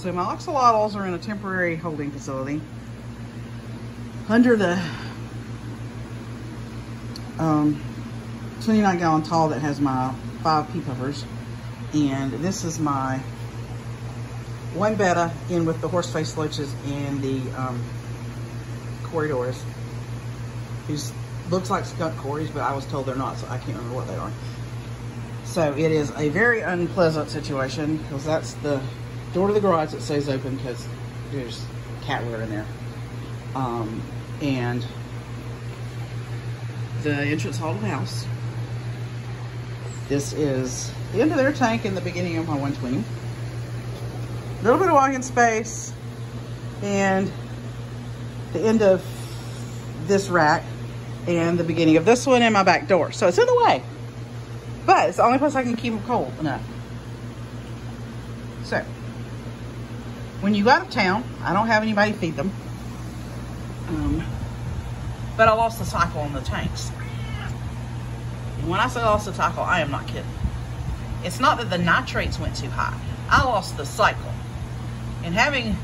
So my axolotls are in a temporary holding facility under the 29-gallon tall that has my 5 pea puffers. And this is my one betta in with the horse-faced loaches and the corridors. These looks like skunk cories, but I was told they're not, so I can't remember what they are. So it is a very unpleasant situation because that's the door to the garage that stays open because there's cat litter in there. And the entrance hall of the house. This is the end of their tank and the beginning of my 120. A little bit of walking space and the end of this rack and the beginning of this one and my back door. So it's in the way, but it's the only place I can keep them cold enough. So when you go out of town, I don't have anybody to feed them. But I lost the cycle on the tanks. And when I say lost the cycle, I am not kidding. It's not that the nitrates went too high. I lost the cycle. And having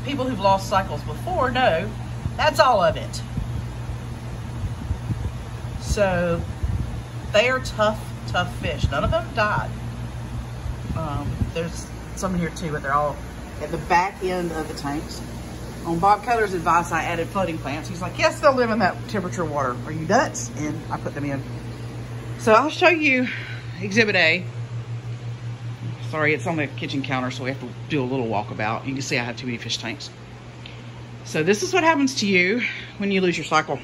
people who've lost cycles before know that's all of it. So they are tough fish. None of them died. There's some here too, but they're all at the back end of the tanks. On Bob Keller's advice, I added floating plants. He's like, yes, they'll live in that temperature water. Are you nuts? And I put them in. So I'll show you Exhibit A. Sorry, it's on the kitchen counter, so we have to do a little walkabout. You can see I have too many fish tanks. So this is what happens to you when you lose your cycle.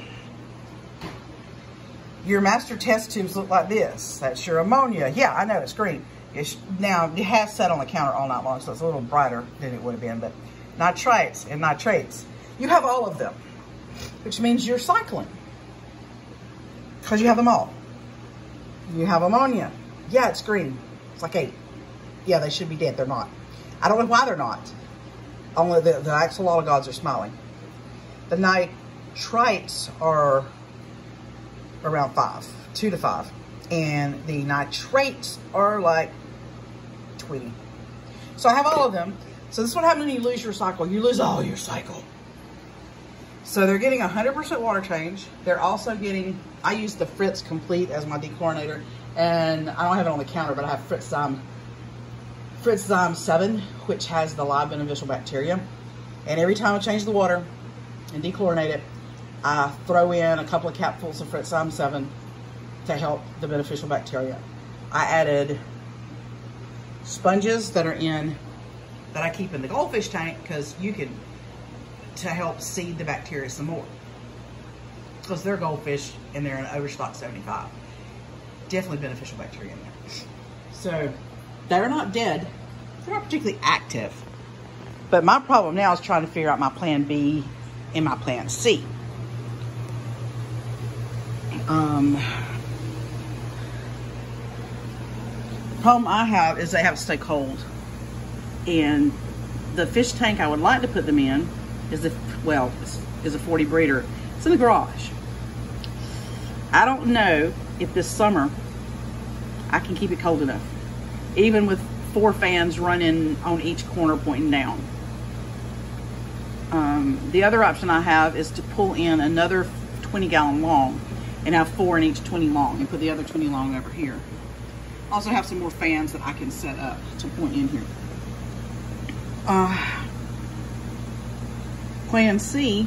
Your master test tubes look like this. That's your ammonia. Yeah, I know, it's green. Now, it has sat on the counter all night long, so it's a little brighter than it would have been, but nitrites and nitrates. You have all of them, which means you're cycling because you have them all. You have ammonia. Yeah, it's green. It's like 8. Yeah, they should be dead. They're not. I don't know why they're not. Only the axolotl gods are smiling. The nitrites are around 5, 2 to 5. And the nitrates are like 20. So I have all of them. So this is what happens when you lose your cycle. You lose all your cycle. So they're getting 100% water change. They're also getting, I use the Fritz Complete as my dechlorinator. And I don't have it on the counter, but I have Fritz Zyme 7, which has the live beneficial bacteria. And every time I change the water and dechlorinate it, I throw in a couple of capfuls of Fritz Zyme 7 to help the beneficial bacteria. I added sponges that I keep in the goldfish tank because to help seed the bacteria some more. Because they're goldfish and they're in overstock 75. Definitely beneficial bacteria in there. So they're not dead. They're not particularly active. But my problem now is trying to figure out my plan B and my plan C. The problem I have is they have to stay cold. And the fish tank I would like to put them in is a 40 breeder. It's in the garage. I don't know if this summer I can keep it cold enough, even with 4 fans running on each corner pointing down. The other option I have is to pull in another 20-gallon long and have 4 in each 20 long and put the other 20 long over here. Also have some more fans that I can set up to point in here. Plan C,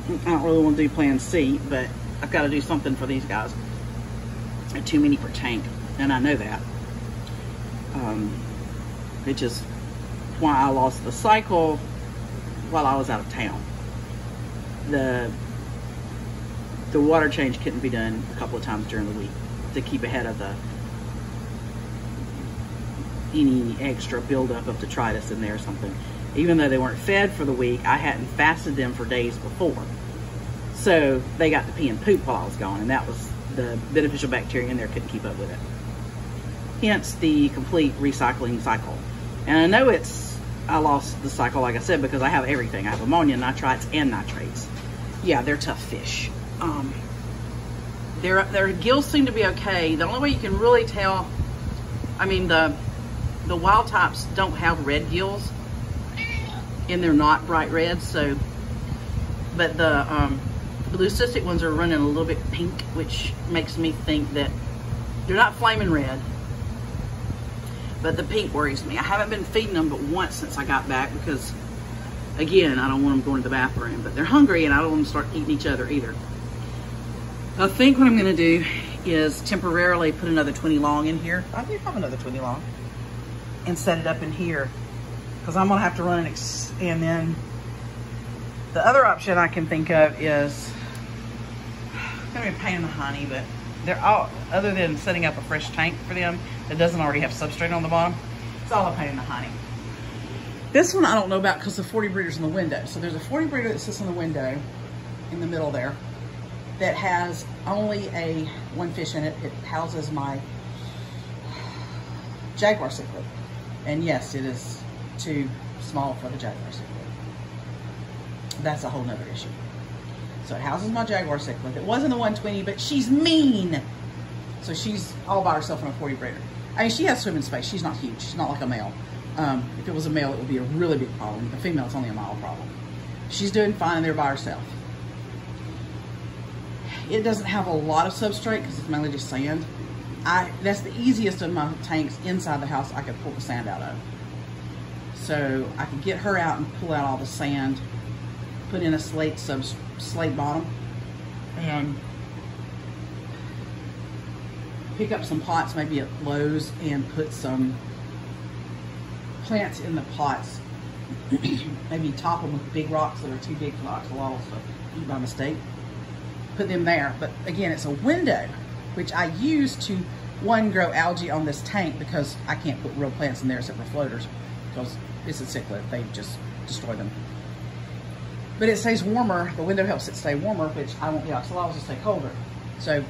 I don't really want to do plan C, but I've got to do something for these guys. They're too many per tank, and I know that. Which is why I lost the cycle while I was out of town. The water change couldn't be done a couple of times during the week to keep ahead of any extra buildup of detritus in there or something. Even though they weren't fed for the week, I hadn't fasted them for days before. So they got to pee and poop while I was gone, and that was the beneficial bacteria in there couldn't keep up with it. Hence the complete recycling cycle. And I know I lost the cycle, like I said, because I have everything. I have ammonia, nitrites, and nitrates. Yeah, they're tough fish. Their gills seem to be okay. The only way you can really tell, I mean, the the wild types don't have red gills, and they're not bright red. So, but the leucistic ones are running a little bit pink, which makes me think that they're not flaming red. But the pink worries me. I haven't been feeding them but once since I got back because, again, I don't want them going to the bathroom. But they're hungry and I don't want them to start eating each other either. I think what I'm going to do is temporarily put another 20 long in here. I do have another 20 long. And set it up in here. Because I'm going to have to run it. And then the other option I can think of is, it's going to be a pain in the honey, but they're all, other than setting up a fresh tank for them that doesn't already have substrate on the bottom, it's all a pain in the honey. This one I don't know about because the 40 breeder's in the window. So there's a 40 breeder that sits in the window in the middle there that has only one fish in it. It houses my jaguar cichlid. And yes, it is too small for the jaguar cichlid. That's a whole nother issue. So it houses my jaguar cichlid. It wasn't a 120, but she's mean. So she's all by herself in a 40 breeder. I mean, she has swimming space. She's not huge. She's not like a male. If it was a male, it would be a really big problem. A female, it's only a mild problem. She's doing fine there by herself. It doesn't have a lot of substrate because it's mainly just sand. That's the easiest of my tanks inside the house I could pull the sand out of. So I could get her out and pull out all the sand, put in a slate bottom, and pick up some pots maybe at Lowe's and put some plants in the pots. Maybe top them with big rocks that are too big for axolotls to eat by mistake. Put them there. But again, it's a window, which I use to, one, grow algae on this tank because I can't put real plants in there except for floaters because it's a cichlid. They just destroy them. But it stays warmer. The window helps it stay warmer, which I want the axolotls to stay colder. So,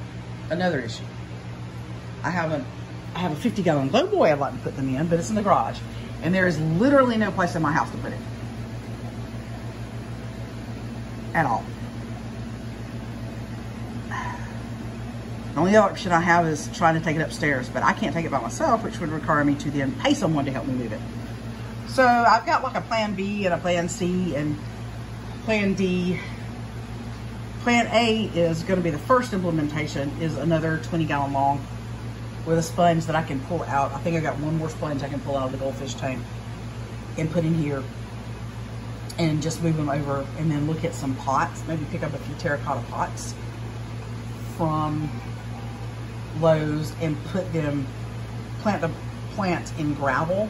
another issue. I have a 50-gallon glow boy I'd like to put them in, but it's in the garage. And there is literally no place in my house to put it. At all. The only option I have is trying to take it upstairs, but I can't take it by myself, which would require me to then pay someone to help me move it. So I've got like a plan B and a plan C and plan D. Plan A is going to be the first implementation, is another 20-gallon long with a sponge that I can pull out. I think I got one more sponge I can pull out of the goldfish tank and put in here and just move them over, and then look at some pots, maybe pick up a few terracotta pots from Lowe's and put them, plant the plants in gravel,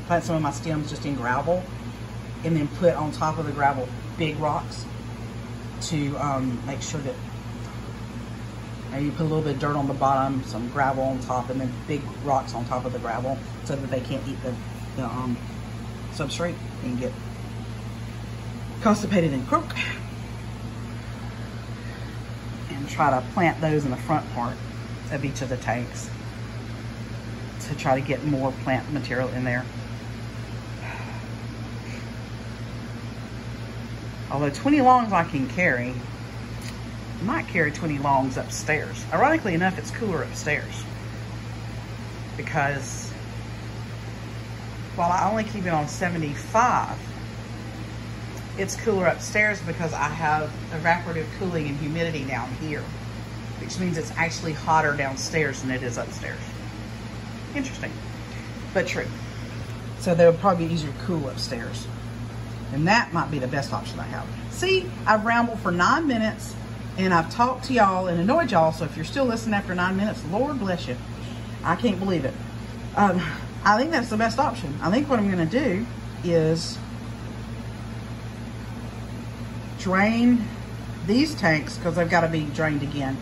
plant some of my stems just in gravel, and then put on top of the gravel big rocks to make sure that maybe put a little bit of dirt on the bottom, some gravel on top, and then big rocks on top of the gravel so that they can't eat the substrate and get constipated and croak. And try to plant those in the front part of each of the tanks to try to get more plant material in there. Although 20 longs I can carry, I might carry 20 longs upstairs. Ironically enough, it's cooler upstairs because while I only keep it on 75, it's cooler upstairs because I have evaporative cooling and humidity down here, which means it's actually hotter downstairs than it is upstairs. Interesting, but true. So they'll probably be easier to cool upstairs. And that might be the best option I have. See, I've rambled for 9 minutes and I've talked to y'all and annoyed y'all. So if you're still listening after 9 minutes, Lord bless you. I can't believe it. I think that's the best option. I think what I'm gonna do is drain these tanks because they've got to be drained again.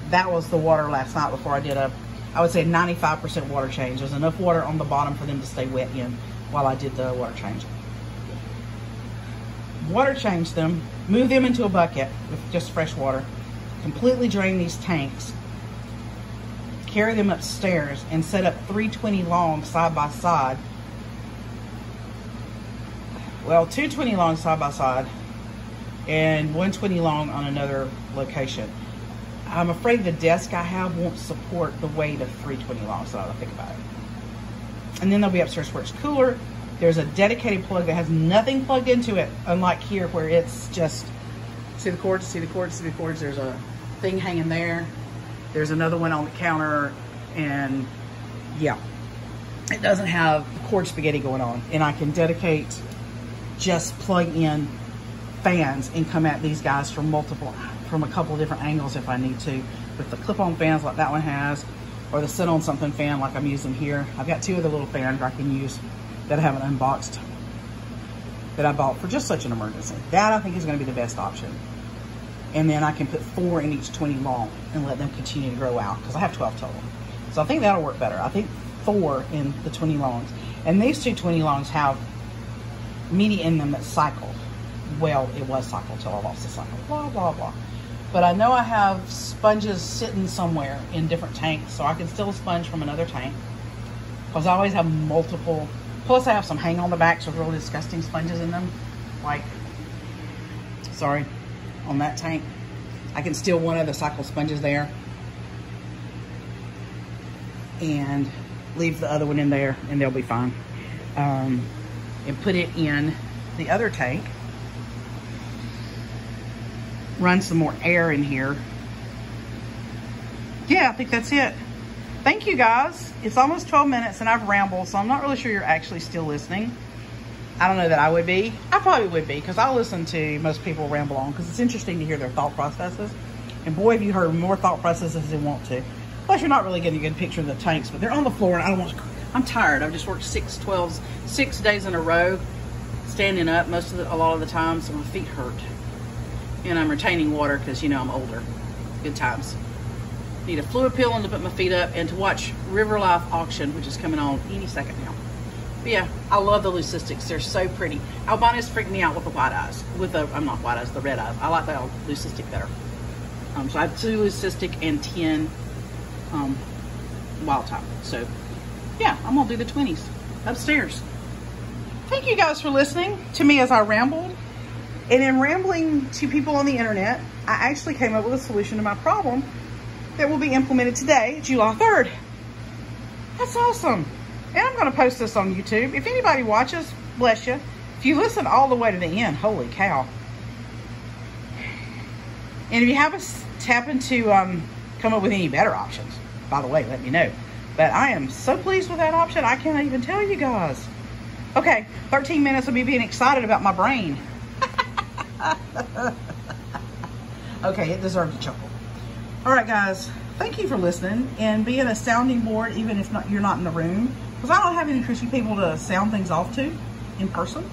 That was the water last night before I did I would say 95% water change. There's enough water on the bottom for them to stay wet in while I did the water change. Water change them, move them into a bucket with just fresh water, completely drain these tanks, carry them upstairs and set up 320 longs side by side. Well, 220 longs side by side and 120 long on another location. I'm afraid the desk I have won't support the weight of 320 longs, so I don't think about it. And then they'll be upstairs where it's cooler. There's a dedicated plug that has nothing plugged into it, unlike here where it's just, see the cords, see the cords, see the cords. There's a thing hanging there. There's another one on the counter, and yeah, it doesn't have cord spaghetti going on. And I can dedicate, just plug in fans and come at these guys from a couple of different angles if I need to, with the clip-on fans like that one has, or the sit on something fan like I'm using here. I've got 2 of the little fans I can use that I haven't unboxed, that I bought for just such an emergency. That I think is going to be the best option. And then I can put 4 in each 20 long and let them continue to grow out, because I have 12 total. So I think that'll work better. I think 4 in the 20 longs. And these 2 20 longs have media in them that cycle. Well, it was cycle till I lost the cycle. Blah, blah, blah. But I know I have sponges sitting somewhere in different tanks, so I can steal a sponge from another tank, because I always have multiple. Plus I have some hang on the backs with really disgusting sponges in them. Like, sorry, on that tank. I can steal one of the cycle sponges there and leave the other one in there, and they'll be fine. And put it in the other tank. Run some more air in here. Yeah, I think that's it. Thank you guys. It's almost 12 minutes and I've rambled, so I'm not really sure you're actually still listening. I don't know that I would be. I probably would be, because I'll listen to most people ramble on, because it's interesting to hear their thought processes. And boy, have you heard more thought processes than want to. Plus, you're not really getting a good picture of the tanks, but they're on the floor and I don't want to. I'm tired. I've just worked 6 days in a row, standing up a lot of the time, so my feet hurt. And I'm retaining water because, you know, I'm older. Good times. Need a fluid pill and to put my feet up, and to watch River Life auction, which is coming on any second now. But yeah, I love the leucistics. They're so pretty. Albinos freak me out with the white eyes. I'm not white eyes, the red eyes. I like the leucistic better. So I have 2 leucistic and 10 wild type. So yeah, I'm gonna do the 20s upstairs. Thank you guys for listening to me as I rambled. And in rambling to people on the internet, I actually came up with a solution to my problem that will be implemented today, July 3rd. That's awesome. And I'm going to post this on YouTube. If anybody watches, bless you. If you listen all the way to the end, holy cow. And if you happen to come up with any better options, by the way, let me know. But I am so pleased with that option, I can't even tell you guys. Okay, 13 minutes of me being excited about my brain. Okay, it deserved a chuckle. All right, guys, thank you for listening and being a sounding board, even if you're not in the room, because I don't have any Christian people to sound things off to in person.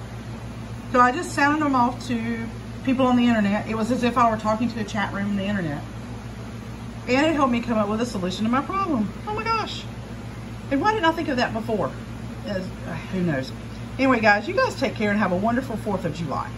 So I just sounded them off to people on the internet. It was as if I were talking to a chat room on the internet. And it helped me come up with a solution to my problem. Oh my gosh. And why didn't I think of that before? Who knows? Anyway, guys, you guys take care and have a wonderful 4th of July.